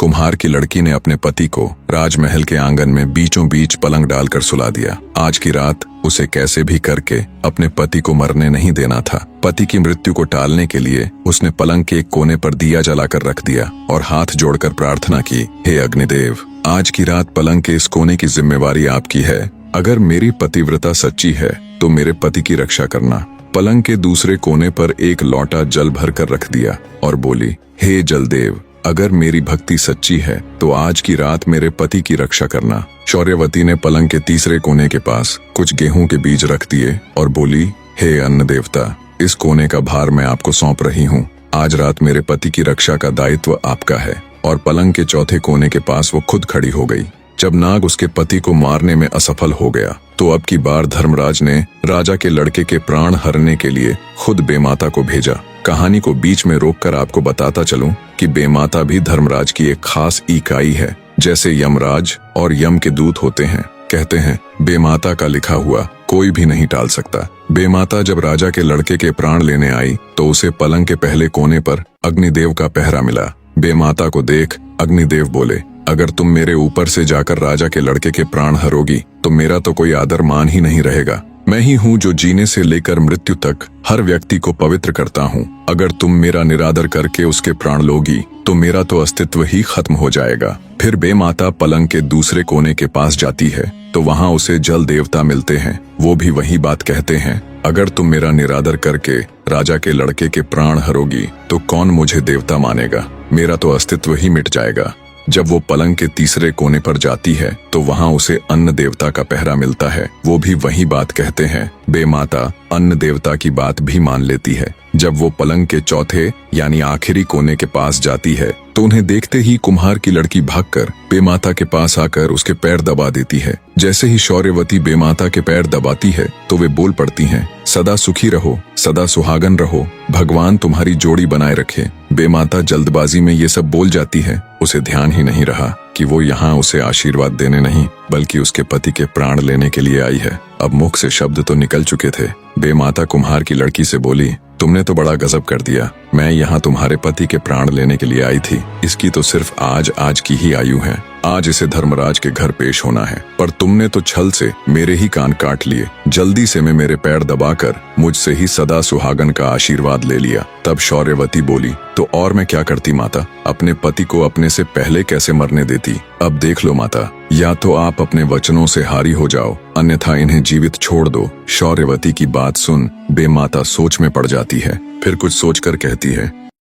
कुम्हार की लड़की ने अपने पति को राजमहल के आंगन में बीचों बीच पलंग डालकर सुला दिया। आज की रात उसे कैसे भी करके अपने पति को मरने नहीं देना था। पति की मृत्यु को टालने के लिए उसने पलंग के एक कोने पर दिया जलाकर रख दिया और हाथ जोड़कर प्रार्थना की, हे अग्निदेव, आज की रात पलंग के इस कोने की जिम्मेवारी आपकी है। अगर मेरी पतिव्रता सच्ची है तो मेरे पति की रक्षा करना। पलंग के दूसरे कोने पर एक लौटा जल भरकर रख दिया और बोली, हे जलदेव, अगर मेरी भक्ति सच्ची है तो आज की रात मेरे पति की रक्षा करना। शौर्यवती ने पलंग के तीसरे कोने के पास कुछ गेहूं के बीज रख दिए और बोली, हे अन्न देवता, इस कोने का भार मैं आपको सौंप रही हूँ। आज रात मेरे पति की रक्षा का दायित्व आपका है। और पलंग के चौथे कोने के पास वो खुद खड़ी हो गई। जब नाग उसके पति को मारने में असफल हो गया तो अब की बार धर्मराज ने राजा के लड़के के प्राण हरने के लिए खुद बेमाता को भेजा। कहानी को बीच में रोककर आपको बताता चलूं कि बेमाता भी धर्मराज की एक खास इकाई है। जैसे यमराज और यम के दूत होते हैं, कहते हैं बेमाता का लिखा हुआ कोई भी नहीं टाल सकता। बेमाता जब राजा के लड़के के प्राण लेने आई तो उसे पलंग के पहले कोने पर अग्निदेव का पहरा मिला। बेमाता को देख अग्निदेव बोले, अगर तुम मेरे ऊपर से जाकर राजा के लड़के के प्राण हरोगी तो मेरा तो कोई आदर मान ही नहीं रहेगा। मैं ही हूँ जो जीने से लेकर मृत्यु तक हर व्यक्ति को पवित्र करता हूँ। अगर तुम मेरा निरादर करके उसके प्राण लोगी तो मेरा तो अस्तित्व ही खत्म हो जाएगा। फिर बेमाता पलंग के दूसरे कोने के पास जाती है तो वहाँ उसे जल देवता मिलते हैं। वो भी वही बात कहते हैं, अगर तुम मेरा निरादर करके राजा के लड़के के प्राण हरोगी तो कौन मुझे देवता मानेगा, मेरा तो अस्तित्व ही मिट जाएगा। जब वो पलंग के तीसरे कोने पर जाती है तो वहाँ उसे अन्न देवता का पहरा मिलता है। वो भी वही बात कहते हैं। बेमाता अन्न देवता की बात भी मान लेती है। जब वो पलंग के चौथे यानी आखिरी कोने के पास जाती है तो उन्हें देखते ही कुम्हार की लड़की भागकर बेमाता के पास आकर उसके पैर दबा देती है। जैसे ही शौर्यवती बेमाता के पैर दबाती है तो वे बोल पड़ती हैं, सदा सुखी रहो, सदा सुहागन रहो, भगवान तुम्हारी जोड़ी बनाए रखे। बेमाता जल्दबाजी में ये सब बोल जाती है। उसे ध्यान ही नहीं रहा कि वो यहाँ उसे आशीर्वाद देने नहीं बल्कि उसके पति के प्राण लेने के लिए आई है। अब मुख से शब्द तो निकल चुके थे। बेमाता कुम्हार की लड़की से बोली, तुमने तो बड़ा गजब कर दिया। मैं यहाँ तुम्हारे पति के प्राण लेने के लिए आई थी। इसकी तो सिर्फ आज की ही आयु है। आज इसे धर्मराज के घर पेश होना है, पर तुमने तो छल से मेरे ही कान काट लिए। जल्दी से मैं मेरे पैर दबाकर मुझसे ही सदा सुहागन का आशीर्वाद ले लिया। तब शौर्यवती बोली, तो और मैं क्या करती माता, अपने पति को अपने से पहले कैसे मरने देती। अब देख लो माता, या तो आप अपने वचनों से हारी हो जाओ, अन्यथा इन्हें जीवित छोड़ दो। शौर्यवती की बात सुन बेमाता सोच में पड़ जाती है। फिर कुछ सोचकर कहती है,